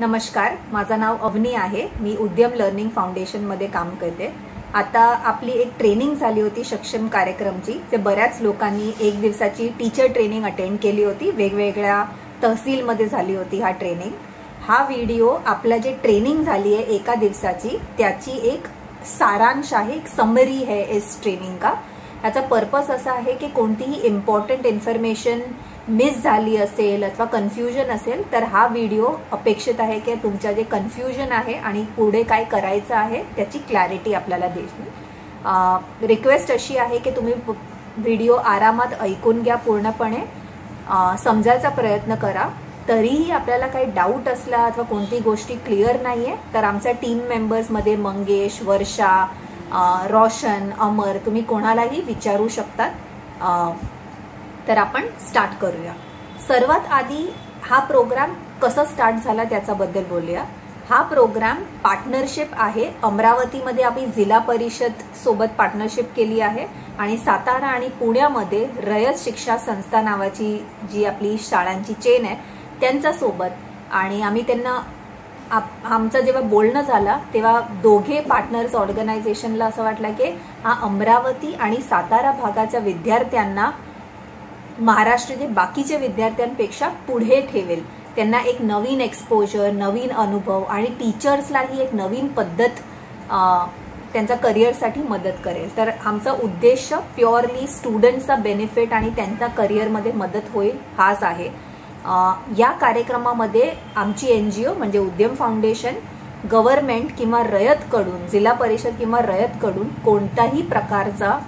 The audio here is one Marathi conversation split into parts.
नमस्कार, माझं नाव अवनी आहे। मी उद्यम लर्निंग फाउंडेशन मध्ये काम करते। आता आपली एक ट्रेनिंग झाली होती सक्षम कार्यक्रमची। ते बऱ्याच लोकांनी एक दिवसाची टीचर ट्रेनिंग अटेंड केली होती। वेगवेगळ्या तहसील मध्ये झाली होती हा ट्रेनिंग। हा व्हिडिओ आपला जे ट्रेनिंग झाली आहे एका दिवसाची त्याची एक सारांश आहे, एक समरी है इस ट्रेनिंग का। याचा पर्पस असा आहे की कोणतीही इम्पॉर्टंट इन्फॉर्मेशन मिस झाली असेल अथवा कन्फ्युजन असेल तर हा व्हिडिओ अपेक्षित आहे की तुमचं जे कन्फ्युजन आहे आणि पुढे काय करायचं आहे त्याची क्लॅरिटी आपल्याला देईल। रिक्वेस्ट अशी आहे की तुम्ही व्हिडिओ आरामात ऐकून घ्या, पूर्णपणे समजायचा प्रयत्न करा। तरीही आपल्याला काही डाऊट असला अथवा कोणती गोष्टी क्लिअर नाहीये तर आमच्या टीम मेंबर्स मध्ये मंगेश, वर्षा, रोशन, अमर तुम्ही कोणालाही विचारू शकतात। तर आपण स्टार्ट करूया। सर्वात आधी हा प्रोग्राम कसा स्टार्ट झाला त्याच्याबद्दल बोलूया। हा प्रोग्राम पार्टनरशिप आहे। अमरावतीमध्ये आम्ही जिल्हा परिषद सोबत पार्टनरशिप केली आहे आणि सातारा आणि पुण्यामध्ये रयत शिक्षा संस्था नावाची जी आपली शाळांची चेन आहे त्यांच्या सोबत। आणि आम्ही त्यांना आमचं जेव्हा बोलणं झालं तेव्हा दोघे पार्टनर्स ऑर्गनायझेशनला असं वाटलं की हा अमरावती आणि सातारा भागाच्या विद्यार्थ्यांना महाराष्ट्राचे बाकीचे विद्यार्थ्यांपेक्षा पुढे ठेवेल। त्यांना एक नवीन एक्सपोजर, नवीन अनुभव आणि टीचर्सलाही एक नवीन पद्धत त्यांच्या करिअरसाठी मदत करेल। तर आमचा उद्देश प्युअरली स्टुडंट्सचा बेनिफिट आणि त्यांच्या करिअरमध्ये मदत होईल हाच आहे। या कार्यक्रमामध्ये आमची एनजीओ म्हणजे उद्यम फाउंडेशन गव्हर्नमेंट किंवा रयतकडून, जिल्हा परिषद किंवा रयतकडून कोणत्याही प्रकारचा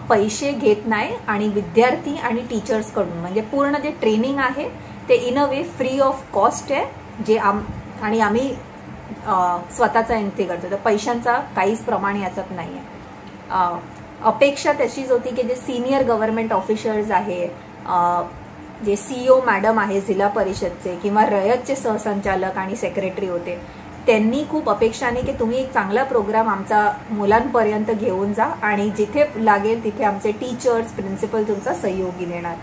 पैसे घेत नाही आणि विद्यार्थी आणि टीचर्स कडून म्हणजे पूर्ण जे ट्रेनिंग आहे ते in a way free of cost आहे जे आणि आम्ही स्वतःचा एंट्री करतो। तर पैशांचा काहीच प्रमाण याच्यात नाही आहे। अपेक्षा तशीच होती की जे सिनियर गव्हर्नमेंट ऑफिसर्स आहे, जे सीईओ मॅडम आहे जिल्हा परिषदचे किंवा रयतचे सहसंचालक आणि सेक्रेटरी होते, त्यांनी खूप अपेक्षाने की तुम्ही एक चांगला प्रोग्राम आमचा मुलांपर्यंत घेऊन जा आणि जिथे लागेल तिथे आमचे टीचर्स, प्रिन्सिपल तुमचा सहयोगी देणार।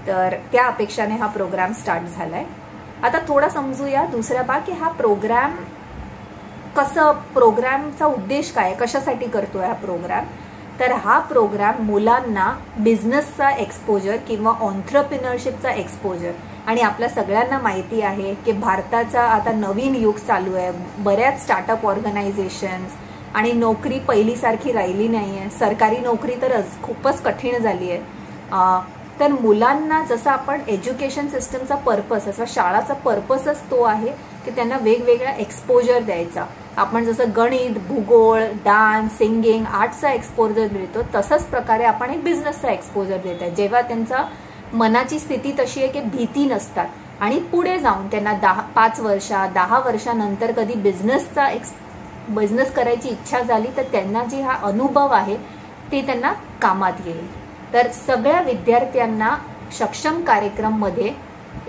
तर त्या अपेक्षाने हा प्रोग्राम स्टार्ट झालाय। आता थोडा समजूया दुसरा भाग की हा प्रोग्राम प्रोग्रामचा उद्देश काय, कशासाठी करतोय हा प्रोग्राम। तर हा प्रोग्राम मुलांना बिझनेसचा एक्सपोजर किंवा ऑन्ट्रप्रिनरशिपचा एक्सपोजर, आणि आपल्या सगळ्यांना माहिती आहे की भारताचा आता नवीन युग चालू आहे। बऱ्याच स्टार्टअप ऑर्गनायझेशन्स आणि नोकरी पहिलीसारखी राहिली नाहीये। सरकारी नोकरी तर खूपच कठीण झाली आहे। तर मुलांना जसं आपण एज्युकेशन सिस्टमचा पर्पस असा शाळाचा पर्पसच तो आहे की त्यांना वेगवेगळा एक्सपोजर द्यायचा। आपण जसं गणित, भूगोल, डान्स, सिंगिंग, आर्टचा एक्सपोजर देतो तसंच प्रकारे आपण एक बिझनेसचा एक्सपोजर देत आहे। जेव्हा त्यांचा मनाची स्थिती तशी आहे की भीती नसतात आणि पुढे जाऊन त्यांना 5 वर्षात 10 वर्षानंतर कधी बिझनेस करायची इच्छा झाली तर त्यांना जे हा अनुभव आहे ते त्यांना कामात येईल। तर सगळ्या विद्यार्थ्यांना सक्षम कार्यक्रम मध्ये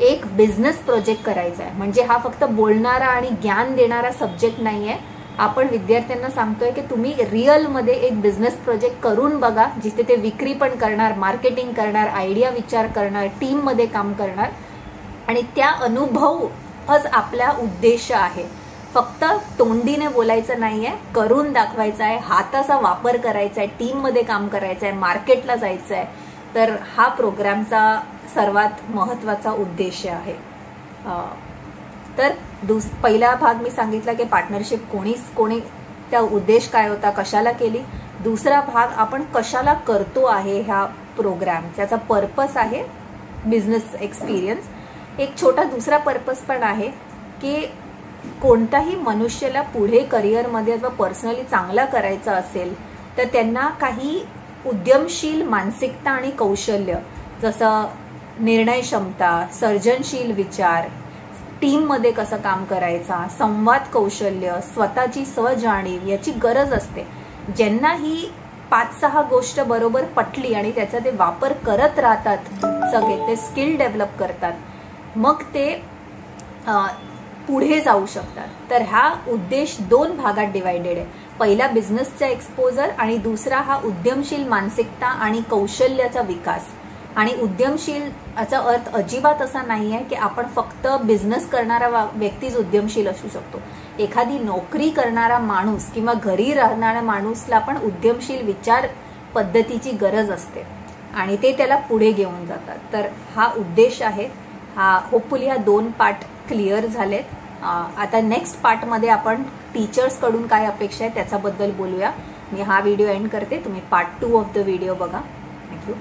एक बिझनेस प्रोजेक्ट करायचा आहे। म्हणजे हा फक्त बोलणारा आणि ज्ञान देणारा सब्जेक्ट नाहीये। आपण विद्यार्थ्यांना सांगतोय की तुम्ही रिअल मध्ये एक बिझनेस प्रोजेक्ट करून बघा, जिथे ते विक्री पण करणार, मार्केटिंग करणार, आयडिया विचार करणार, टीम मध्ये काम करणार आणि त्या अनुभवच आपला उद्देश आहे। फक्त तोंडीने बोलायचं नाहीये, करून दाखवायचं आहे, हाताचा वापर करायचा आहे, टीम मध्ये काम करायचं आहे, मार्केटला जायचं आहे। तर हा प्रोग्रामचा सर्वात महत्वाचा उद्देश आहे। तर पहिला भाग मी सांगितला की पार्टनरशिप कोणी त्या उद्देश काय होता, कशाला केली। दुसरा भाग आपण कशाला करतो आहे हा प्रोग्राम, त्याचा पर्पस आहे बिझनेस एक्सपिरियन्स। एक छोटा दुसरा पर्पस पण आहे की कोणताही मनुष्याला पुढे करिअरमध्ये अथवा पर्सनली चांगला करायचा असेल तर त्यांना काही उद्यमशील मानसिकता आणि कौशल्य जसं निर्णय क्षमता, सर्जनशील विचार, टीम मध्ये कसं काम करायचा, संवाद कौशल्य, स्वतःची स्वजाणीव याची गरज असते। ज्यांना ही 5-6 गोष्ट बरोबर पटली आणि त्याचा ते वापर करत राहतात, सगळे ते स्किल डेव्हलप करतात, मग ते पुढे जाऊ शकतात। तर हा उद्देश 2 भागात डिवाइडेड आहे। पहिला बिझनेसचा एक्सपोजर आणि दुसरा हा उद्यमशील मानसिकता आणि कौशल्याचा विकास। आणि उद्यमशील याचा अर्थ अजिबात असा नाही आहे की आपण फक्त बिझनेस करणारा व्यक्तीच उद्यमशील असू शकतो. एखादी नोकरी करणारा माणूस किंवा घरी राहणाऱ्या माणूसला पण उद्यमशील विचार पद्धतीची गरज असते आणि ते त्याला पुढे घेऊन जातात. तर हा उद्देश आहे. होपफुली हा 2 पार्ट क्लिअर झालेत. आता नेक्स्ट पार्टमध्ये आपण टीचर्स कडून काय अपेक्षा आहे त्याच्याबद्दल बोलूया. मी हा व्हिडिओ एंड करते. तुम्ही पार्ट 2 ऑफ द व्हिडिओ बघा. थँक्यू.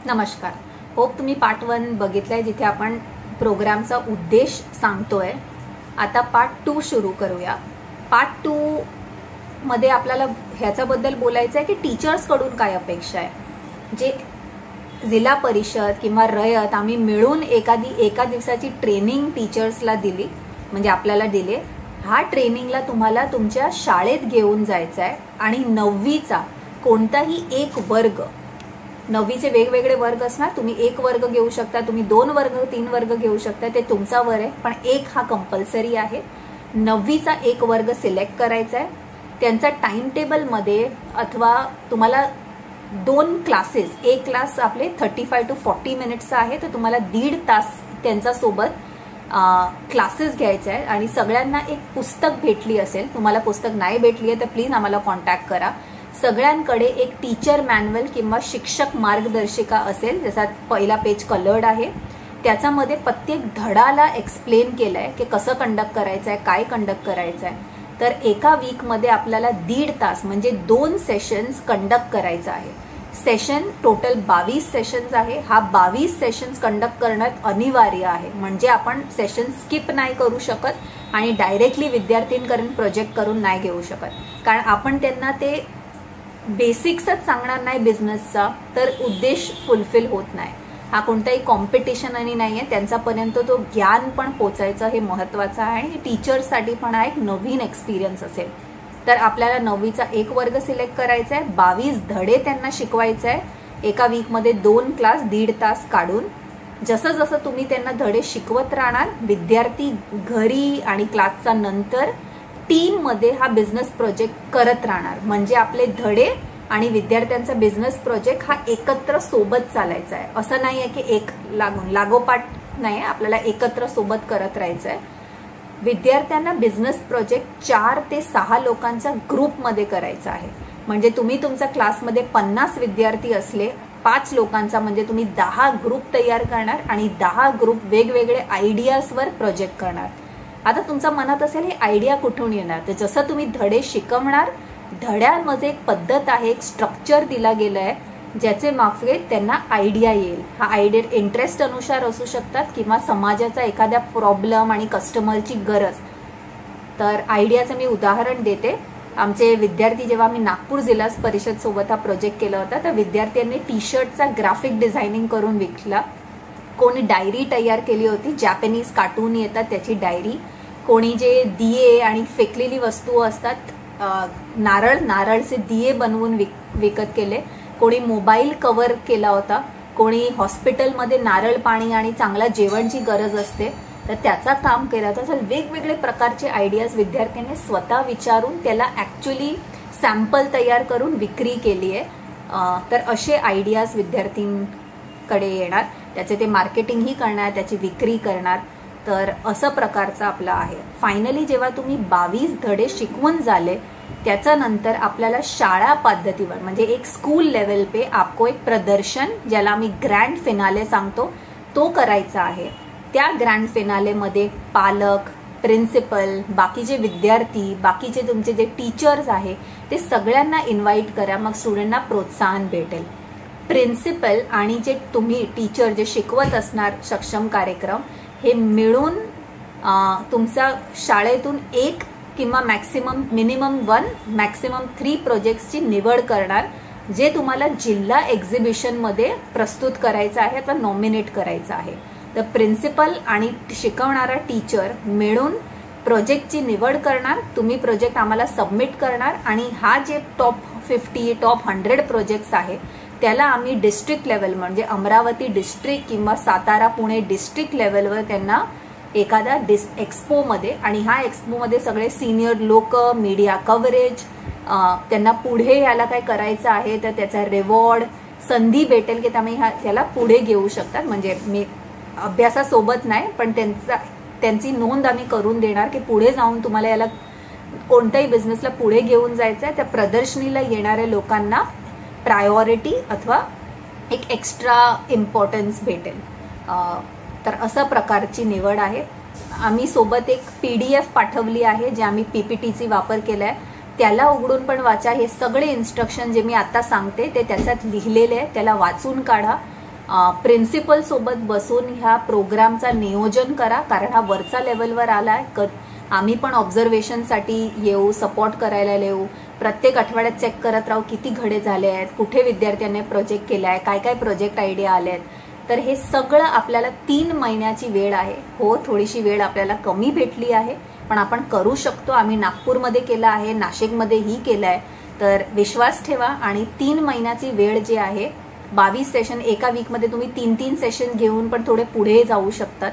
नमस्कार. होप तुम्ही पार्ट 1 बघितलंय जिथे आपण प्रोग्रामचा उद्देश सांगतोय. आता पार्ट 2 सुरू करूया. पार्ट 2 मध्ये आपल्याला ह्याच्याबद्दल बोलायचं आहे की टीचर्स कडून काय अपेक्षा आहे. जे जिल्हा परिषद किंवा रयत आम्ही मिळून एका दिवसाची ट्रेनिंग टीचर्सला दिली, म्हणजे आपल्याला दिले. हा ट्रेनिंगला तुम्हाला तुमच्या शाळेत घेऊन जायचं आहे आणि 9वीचा कोणताही एक वर्ग, 9वीचे वेगवेगळे वर्ग असणार. तुम्ही 1 वर्ग घेऊ शकता, तुम्ही 2 वर्ग 3 वर्ग घेऊ शकता, ते तुमचा वर आहे. पण 1 हा कंपल्सरी आहे. 9वीचा 1 वर्ग सिलेक्ट करायचा आहे. त्यांचा टाइम टेबलमध्ये अथवा तुम्हाला 2 क्लासेस, एक क्लास आपले 35 to 40 मिनिट्सचा आहे, तर तुम्हाला 1.5 तास त्यांच्यासोबत क्लासेस घ्यायचे आहेत. आणि सगळ्यांना एक पुस्तक भेटली असेल. तुम्हाला पुस्तक नाही भेटली आहे तर प्लीज आम्हाला कॉन्टॅक्ट करा. सगळ्यांकडे एक टीचर मॅन्युअल किंवा शिक्षक मार्गदर्शिका असेल. जसा पहिला पेज कलर्ड आहे, त्याच्यामध्ये प्रत्येक धडाला एक्सप्लेन केलंय की कसं कंडक्ट करायचं आहे, काय कंडक्ट करायचं आहे. तर एका वीकमध्ये आपल्याला 1.5 तास म्हणजे 2 सेशन्स कंडक्ट करायचं आहे. सेशन टोटल 22 सेशन्स आहे. हा 22 सेशन्स कंडक्ट करण्यात अनिवार्य आहे. म्हणजे आपण सेशन स्किप नाही करू शकत आणि डायरेक्टली विद्यार्थ्यांकडून प्रोजेक्ट करून नाही घेऊ शकत. कारण आपण त्यांना ते बेसिक्सच सांगणार नाही बिझनेसचा तर उद्देश फुलफिल होत नाही. हा कोणताही कॉम्पिटिशन आणि नाही आहे. त्यांच्यापर्यंत तो ज्ञान पण पोचायचं हे महत्वाचं आहे आणि टीचर्ससाठी पण हा एक नवीन एक्सपिरियन्स असेल. तर आपल्याला 9वीचा 1 वर्ग सिलेक्ट करायचा आहे. 22 धडे त्यांना शिकवायचे आहे. एका वीकमध्ये 2 क्लास 1.5 तास काढून. जसं जसं तुम्ही त्यांना धडे शिकवत राहणार, विद्यार्थी घरी आणि क्लासचा नंतर टीममध्ये हा बिझनेस प्रोजेक्ट करत राहणार. म्हणजे आपले धडे आणि विद्यार्थ्यांचा बिझनेस प्रोजेक्ट हा एकत्र सोबत चालायचा आहे. असं नाही आहे की एक लागोपाठ नाही, आपल्याला एकत्र सोबत करत राहायचं आहे. विद्यार्थ्यांना बिझनेस प्रोजेक्ट 4 ते 6 लोकांच्या ग्रुपमध्ये करायचा आहे. म्हणजे तुम्ही तुमच्या क्लासमध्ये 50 विद्यार्थी असले, 5 लोकांचा म्हणजे तुम्ही 10 ग्रुप तयार करणार आणि 10 ग्रुप वेगवेगळे आयडियाजवर प्रोजेक्ट करणार. आता तुमच्या मनात असेल ही आयडिया कुठून येणार. तर जसं तुम्ही धडे शिकवणार, धड्यांमध्ये एक पद्धत आहे, एक स्ट्रक्चर दिला गेलं आहे ज्याचे मार्फत त्यांना आयडिया येईल. हा आयडिया इंटरेस्ट अनुसार असू शकतात किंवा समाजाचा एखाद्या प्रॉब्लेम आणि कस्टमरची गरज. तर आयडियाचं मी उदाहरण देते. आमचे विद्यार्थी जेव्हा मी नागपूर जिल्हा परिषद सोबत हा प्रोजेक्ट केला होता तर विद्यार्थ्यांनी टी शर्टचा ग्राफिक डिझायनिंग करून विकला. कोणी डायरी तयार केली होती, जॅपनीज कार्टून येतात त्याची डायरी. कोणी जे दिये आणि फेकलेली वस्तू असतात, नारळचे दिये बनवून विकत केले. कोणी मोबाईल कव्हर केला होता. कोणी हॉस्पिटलमध्ये नारळ पाणी आणि चांगला जेवणची गरज असते तर त्याचा काम केला होता. तर वेगवेगळे प्रकारचे आयडियाज विद्यार्थ्यांनी स्वतः विचारून त्याला ऍक्च्युअली सॅम्पल तयार करून विक्री केली आहे. तर असे आयडियाज विद्यार्थ्यांकडे येणार, त्याचे ते मार्केटिंगही करणार, त्याची विक्री करणार. तर असं प्रकारचं आपलं आहे. फायनली जेव्हा तुम्ही 22 धडे शिकवून झाले त्याच्यानंतर आपल्याला शाळा पद्धतीवर म्हणजे एक स्कूल लेवल पे आपको एक प्रदर्शन, ज्याला आम्ही ग्रँड फिनाले सांगतो, तो करायचा आहे. त्या ग्रँड फिनालेमध्ये पालक, प्रिन्सिपल, बाकीचे विद्यार्थी, बाकीचे तुमचे जे टीचर्स आहे ते सगळ्यांना इन्व्हाइट करा. मग स्टुडंटना प्रोत्साहन भेटेल. प्रिन्सिपल आणि जे तुम्ही टीचर जे शिकवत असणार सक्षम कार्यक्रम हे मिळून तुमच्या शाळेतून 1 किंवा मिनिमम 1 मॅक्सिमम 3 प्रोजेक्ट्सची निवड करणार जे तुम्हाला जिल्हा एक्झिबिशनमध्ये प्रस्तुत करायचं आहे अथवा नॉमिनेट करायचं आहे. तर प्रिन्सिपल आणि शिकवणारा टीचर मिळून प्रोजेक्टची निवड करणार. तुम्ही प्रोजेक्ट आम्हाला सबमिट करणार आणि हा जे टॉप 50 टॉप 100 प्रोजेक्ट्स आहे त्याला आम्ही डिस्ट्रिक्ट लेवल म्हणजे अमरावती डिस्ट्रिक्ट किंवा सातारा पुणे डिस्ट्रिक्ट लेवलवर त्यांना एखाद्या एक्स्पोमध्ये, आणि हा एक्स्पोमध्ये सगळे सिनियर लोक, मीडिया कव्हरेज, त्यांना पुढे याला काय करायचं आहे तर त्याचा रिवॉर्ड, संधी भेटेल की त्याला पुढे घेऊ शकतात. म्हणजे मी अभ्यासासोबत नाही, पण त्यांची नोंद आम्ही करून देणार की पुढे जाऊन तुम्हाला याला कोणत्याही बिझनेसला पुढे घेऊन जायचं आहे, त्या प्रदर्शनीला येणाऱ्या लोकांना प्रायोरिटी अथवा एक एक्स्ट्रा इम्पॉर्टन्स भेटेल. तर अशा प्रकारची निवड आहे. आम्ही सोबत एक PDF पाठवली आहे, जे आम्ही PPTची वापर केलाय. त्याला उघडून पण वाचा. हे सगळे इन्स्ट्रक्शन जे मी आता सांगते ते त्याच्यात लिहिलेले आहे, त्याला वाचून काढा. प्रिन्सिपल सोबत बसून ह्या प्रोग्रामचा नियोजन करा, कारण हा वरचा लेवलवर आलाय. आम्ही पण ऑब्झर्वेशनसाठी येऊ, सपोर्ट करायला येऊ. प्रत्येक आठवड्यात चेक करत राहू किती घडे झाले आहेत, कुठे विद्यार्थ्यांनी प्रोजेक्ट केलाय, काय काय प्रोजेक्ट आयडिया आले आहेत. तर हे सगळं आपल्याला 3 महिन्याची वेळ आहे. हो, थोडीशी वेळ आपल्याला कमी भेटली आहे, पण आपण करू शकतो. आम्ही नागपूरमध्ये केलं आहे, नाशिकमध्येही केलं आहे. तर विश्वास ठेवा आणि 3 महिन्याची वेळ जी आहे, 22 सेशन, एका वीकमध्ये तुम्ही 3-3 सेशन घेऊन पण थोडे पुढे जाऊ शकतात.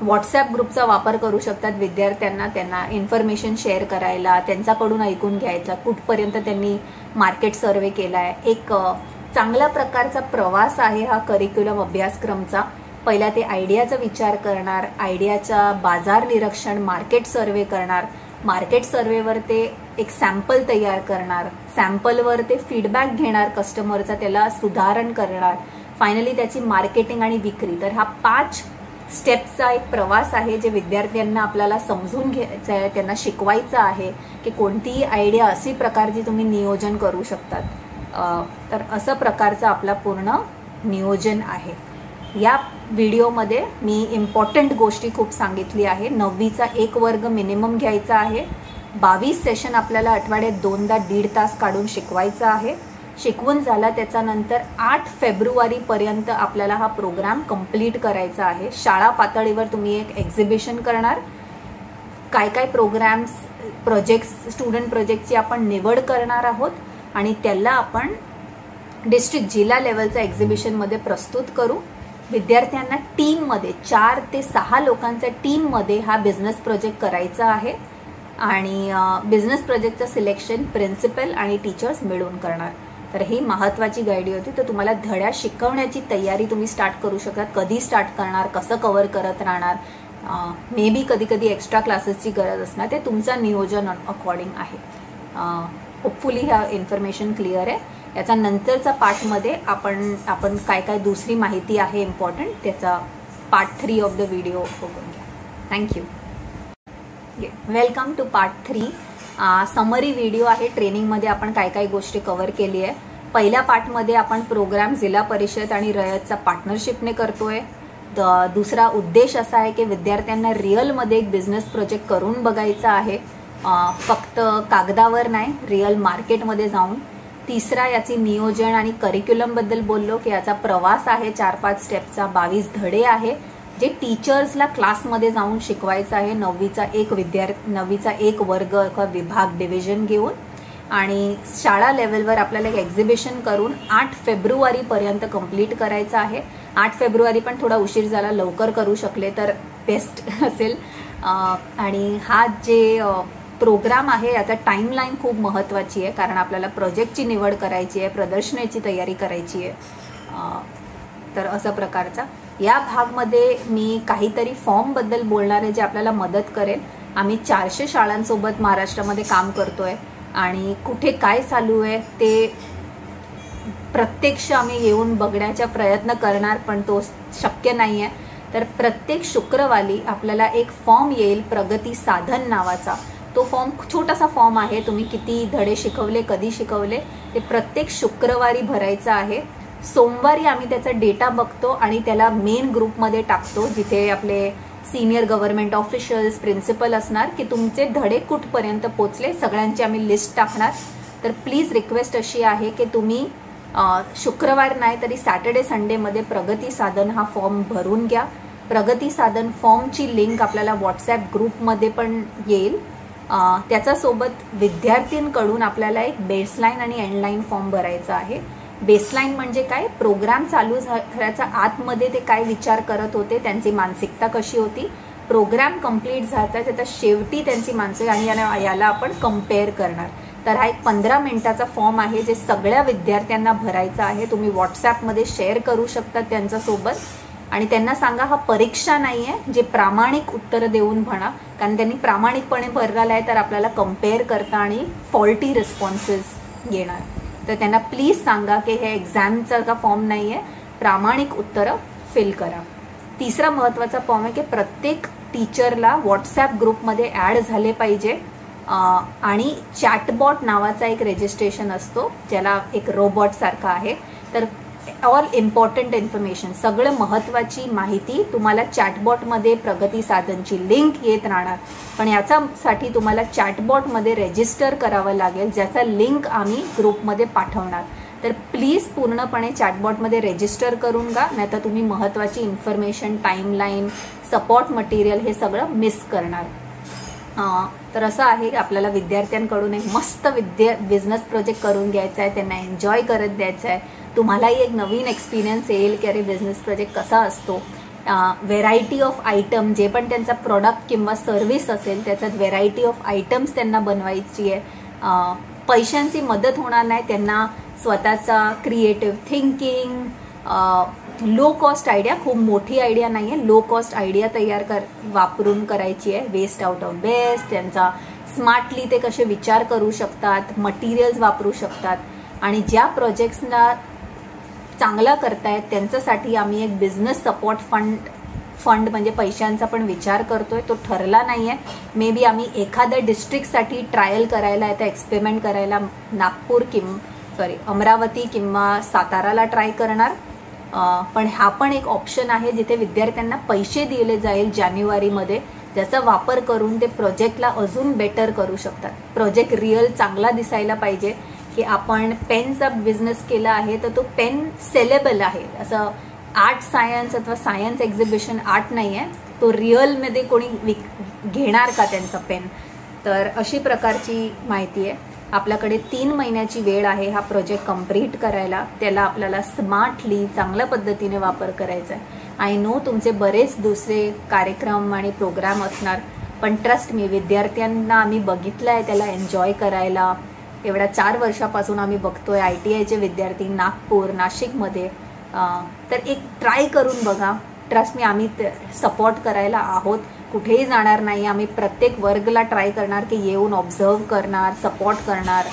व्हॉट्सॲप ग्रुपचा वापर करू शकतात विद्यार्थ्यांना, त्यांना इन्फॉर्मेशन शेअर करायला, त्यांच्याकडून ऐकून घ्यायचं कुठपर्यंत त्यांनी मार्केट सर्वे केलाय. एक चांगल्या प्रकारचा प्रवास आहे हा करिक्युलम अभ्यासक्रमचा. पहिला ते आयडियाचा विचार करणार, आयडियाचा बाजार निरीक्षण, मार्केट सर्वे करणार, मार्केट सर्वेवर ते एक सॅम्पल तयार करणार, सॅम्पलवर ते फीडबॅक घेणार कस्टमरचा, त्याला सुधारण करणार, फायनली त्याची मार्केटिंग आणि विक्री. तर हा 5 स्टेप्सचा एक प्रवास आहे, जे विद्यार्थ्यांना आपल्याला समजून घ्यायचं आहे, त्यांना शिकवायचं आहे की कोणतीही आयडिया अशी प्रकारची तुम्ही नियोजन करू शकतात. तर असं प्रकारचं आपला पूर्ण नियोजन आहे. या व्हिडिओमध्ये मी इम्पॉर्टंट गोष्टी खूप सांगितली आहे. 9वीचा 1 वर्ग मिनिमम घ्यायचा आहे. 22 सेशन आपल्याला आठवड्यात 2दा 1.5 तास काढून शिकवायचं आहे. शिकवून झाला त्याच्यानंतर 8 फेब्रुवारीपर्यंत आपल्याला हा प्रोग्राम कंप्लीट करायचा आहे. शाळा पातळीवर तुम्ही एक एक्झिबिशन करणार. काय काय प्रोग्राम्स, प्रोजेक्ट्स, स्टुडंट प्रोजेक्टची आपण निवड करणार आहोत आणि त्याला आपण डिस्ट्रिक्ट जिल्हा लेवलच्या एक्झिबिशनमध्ये प्रस्तुत करू. विद्यार्थ्यांना टीममध्ये 4 ते 6 लोकांच्या टीममध्ये हा बिझनेस प्रोजेक्ट करायचा आहे आणि बिझनेस प्रोजेक्टचं सिलेक्शन प्रिन्सिपल आणि टीचर्स मिळून करणार. तर ही महत्त्वाची गाईड होती. तर तुम्हाला धड्या शिकवण्याची तयारी तुम्ही स्टार्ट करू शकता. कधी स्टार्ट करणार, कसं कव्हर करत राहणार, मे बी कधी कधी एक्स्ट्रा क्लासेसची गरज असणार, ते तुमचं नियोजन अकॉर्डिंग आहे. होपफुली ह्या इन्फॉर्मेशन क्लिअर आहे. याचा नंतरचा पार्टमध्ये आपण काय काय दुसरी माहिती आहे इम्पॉर्टंट, त्याचा पार्ट 3 ऑफ द व्हिडिओ बघून घ्या. Thank you. Welcome to part 3. Summary video आहे. ट्रेनिंगमध्ये आपण काय काय गोष्टी कव्हर केली आहे. पहिल्या पार्टमध्ये आपण प्रोग्राम जिल्हा परिषद आणि रयतचा पार्टनरशिपने करतोय. दुसरा उद्देश असा आहे की विद्यार्थ्यांना रिअलमध्ये एक बिझनेस प्रोजेक्ट करून बघायचा आहे, फक्त कागदावर नाही, रिअल मार्केटमध्ये जाऊन. तिसरा याची नियोजन आणि करिक्युलमबद्दल बोललो की याचा प्रवास आहे 4-5 स्टेपचा. 22 धडे आहे जे टीचर्सला क्लासमध्ये जाऊन शिकवायचं आहे. 9वीचा एक वर्ग किंवा विभाग डिव्हिजन घेऊन आणि शाळा लेवलवर आपल्याला एक एक्झिबिशन करून 8 फेब्रुवारीपर्यंत कंप्लीट करायचं आहे. 8 फेब्रुवारी पण थोडा उशीर झाला, लवकर करू शकले तर बेस्ट असेल. आणि हा जे प्रोग्राम आहे याचा टाइमलाईन खूप महत्त्वाची आहे, कारण आपल्याला प्रोजेक्टची निवड करायची आहे, प्रदर्शनाची तयारी करायची आहे. तर अशा प्रकारचा या भागमध्ये मी काहीतरी फॉर्मबद्दल बोलणार आहे जे आपल्याला मदत करेल. आम्ही 400 शाळांसोबत महाराष्ट्रामध्ये काम करतोय आणि कुठे काय चालू आहे ते प्रत्यक्ष आम्ही येऊन बघण्याचा प्रयत्न करणार, पण तो शक्य नाही आहे. तर प्रत्येक शुक्रवारी आपल्याला एक फॉर्म येईल, प्रगती साधन नावाचा. तो फॉर्म छोटासा फॉर्म आहे. तुम्ही किती धडे शिकवले, कधी शिकवले, ते प्रत्येक शुक्रवारी भरायचं आहे. सोमवारी आम्ही त्याचा डेटा बघतो आणि त्याला मेन ग्रुपमध्ये टाकतो, जिथे आपले सिनियर गव्हर्नमेंट ऑफिशियल्स, प्रिन्सिपल असणार की तुमचे धडे कुठपर्यंत पोचले, सगळ्यांची आम्ही लिस्ट टाकणार. तर प्लीज रिक्वेस्ट अशी आहे की तुम्ही शुक्रवार नाही तरी सॅटर्डे संडेमध्ये प्रगती साधन हा फॉर्म भरून घ्या. प्रगती साधन फॉर्मची लिंक आपल्याला व्हॉट्सॲप ग्रुपमध्ये पण येईल. त्याच्यासोबत विद्यार्थ्यांकडून आपल्याला एक बेसलाईन आणि एंडलाईन फॉर्म भरायचा आहे. बेसलाईन म्हणजे काय, प्रोग्राम चालू झाल्याच्या आतमध्ये ते काय विचार करत होते, त्यांची मानसिकता कशी होती, प्रोग्राम कंप्लीट झाला त्याच्या शेवटी त्यांची मानसिकता, आणि याला आपण कम्पेअर करणार. तर हा एक 15 मिनिटाचा फॉर्म आहे जे सगळ्या विद्यार्थ्यांना भरायचा आहे. तुम्ही व्हॉट्सॲपमध्ये शेअर करू शकता त्यांच्यासोबत आणि त्यांना सांगा हा परीक्षा नाही आहे, जे प्रामाणिक उत्तरं देऊन भरा. कारण त्यांनी प्रामाणिकपणे भरलेला आहे तर आपल्याला कम्पेअर करता आणि फॉल्टी रिस्पॉन्सेस येणार. तर त्यांना प्लीज सांगा की हे एक्झामचा का फॉर्म नाही आहे, प्रामाणिक उत्तरं फिल करा. तिसरा महत्त्वाचा फॉर्म आहे की प्रत्येक टीचरला व्हॉट्सॲप ग्रुपमध्ये ॲड झाले पाहिजे आणि चॅटबॉट नावाचा एक रजिस्ट्रेशन असतो ज्याला एक रोबोट सारखा आहे. तर ऑल इम्पॉर्टंट इन्फॉर्मेशन, सगळं महत्त्वाची माहिती तुम्हाला चॅटबॉटमध्ये प्रगती साधनची लिंक येत राहणार. पण याच्यासाठी तुम्हाला चॅटबॉटमध्ये रजिस्टर करावं लागेल, ज्याचा लिंक आम्ही ग्रुपमध्ये पाठवणार. तर प्लीज पूर्णपणे चॅटबॉटमध्ये रजिस्टर करून घ्या, नाहीतर तुम्ही महत्त्वाची इन्फॉर्मेशन, टाईमलाईन, सपोर्ट मटेरियल हे सगळं मिस करणार. तर असं आहे की आपल्याला विद्यार्थ्यांकडून एक मस्त बिझनेस प्रोजेक्ट करून घ्यायचा आहे, त्यांना एन्जॉय करत द्यायचा आहे. तुम्हालाही एक नवीन एक्सपिरियन्स येईल की अरे बिझनेस प्रोजेक्ट कसा असतो. व्हेरायटी ऑफ आयटम, जे पण त्यांचा प्रोडक्ट किंवा सर्व्हिस असेल त्याच्यात व्हेरायटी ऑफ आयटम्स त्यांना बनवायची आहे. पैशांची मदत होणार नाही, त्यांना स्वतःचा creative thinking, low cost idea, खूप मोठी आयडिया नाही आहे, लो कॉस्ट आयडिया वापरून करायची आहे. वेस्ट आउट ऑफ बेस्ट, त्यांचा स्मार्टली ते कसे विचार करू शकतात, मटेरियल्स वापरू शकतात. आणि ज्या प्रोजेक्ट्सना चांगला करतायत त्यांच्यासाठी आम्ही एक बिझनेस सपोर्ट फंड म्हणजे पैशांचा पण विचार करतोय. तो ठरला नाही आहे. मे बी आम्ही एखाद्या डिस्ट्रिक्टसाठी ट्रायल करायला, आता एक्सपेरिमेंट करायला अमरावती किंवा साताराला ट्राय करणार. पण हा पण एक ऑप्शन आहे जिथे विद्यार्थ्यांना पैसे दिले जाईल जानेवारीमध्ये, ज्याचा वापर करून ते प्रोजेक्टला अजून बेटर करू शकतात. प्रोजेक्ट रिअल चांगला दिसायला पाहिजे की आपण पेनचा बिझनेस केला आहे तर तो पेन सेलेबल आहे. असं आर्ट सायन्स अथवा सायन्स एक्झिबिशन आर्ट नाही आहे, तो रिअलमध्ये कोणी घेणार का त्यांचा पेन. तर अशी प्रकारची माहिती आहे. आपल्याकडे 3 महिन्याची वेळ आहे हा प्रोजेक्ट कंप्लीट करायला. त्याला आपल्याला स्मार्टली चांगल्या पद्धतीने वापर करायचा आहे. आय नो तुमचे बरेच दुसरे कार्यक्रम आणि प्रोग्राम असणार, पण ट्रस्ट मी, विद्यार्थ्यांना आम्ही बघितलं आहे त्याला एन्जॉय करायला. एवढ्या 4 वर्षापासून आम्ही बघतोय ITIचे विद्यार्थी नागपूर, नाशिकमध्ये. तर एक ट्राय करून बघा. ट्रस्ट मी, आम्ही सपोर्ट करायला आहोत, कुठेही जाणार नाही. आम्ही प्रत्येक वर्गला ट्राय करणार की येऊन ऑब्झर्व करणार, सपोर्ट करणार.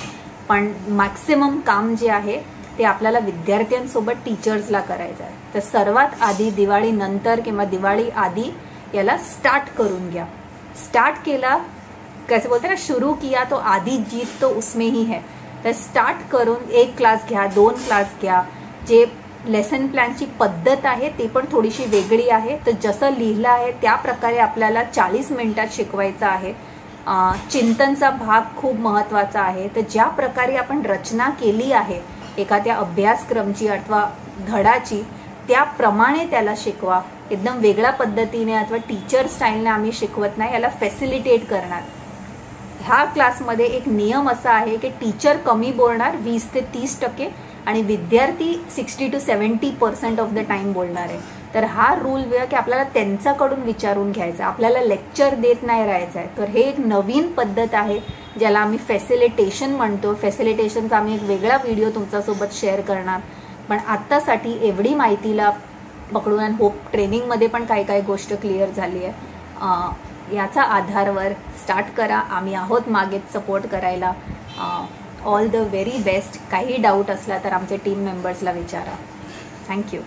पण मॅक्सिमम काम जे आहे ते आपल्याला विद्यार्थ्यांसोबत टीचर्सला करायचं आहे. तर सर्वात आधी दिवाळी नंतर किंवा दिवाळी आधी याला स्टार्ट करून घ्या. स्टार्ट केला, कैसे बोलते ना, शुरू किया तो आधी जीत तो उसमें ही है. तर स्टार्ट करून 1 क्लास घ्या, 2 क्लास घ्या. जे लेसन प्लॅनची पद्धत आहे ती पण थोडीशी वेगळी आहे. तर जसं लिहिलं आहे त्या प्रकारे आपल्याला 40 मिनिटात शिकवायचं आहे. चिंतनचा भाग खूप महत्त्वाचा आहे. तर ज्या प्रकारे आपण रचना केली आहे एखाद्या अभ्यासक्रमची अथवा धडाची, त्याप्रमाणे त्याला शिकवा. एकदम वेगळ्या पद्धतीने अथवा टीचर स्टाईलने आम्ही शिकवत नाही, याला फॅसिलिटेट करणार. ह्या क्लासमध्ये एक नियम असा आहे की टीचर कमी बोलणार 20 ते 30% आणि विद्यार्थी 60 to 70% ऑफ द टाइम बोलणार आहे. तर हा रूल की आपल्याला त्यांच्याकडून विचारून घ्यायचा, आपल्याला लेक्चर देत नाही राहायचं आहे. तर हे एक नवीन पद्धत आहे ज्याला आम्ही फॅसिलिटेशन म्हणतो. फॅसिलिटेशनचा आम्ही एक वेगळा व्हिडिओ तुमच्यासोबत शेअर करणार. पण आत्तासाठी एवढी माहितीला पकडून आणि होप ट्रेनिंगमध्ये पण काही गोष्ट क्लिअर झाली आहे. याचा आधारवर स्टार्ट करा. आम्ही आहोत मागेच सपोर्ट करायला. All the very best. काही डाऊट असला तर आमच्या टीम मेंबर्सला विचारा. थँक्यू.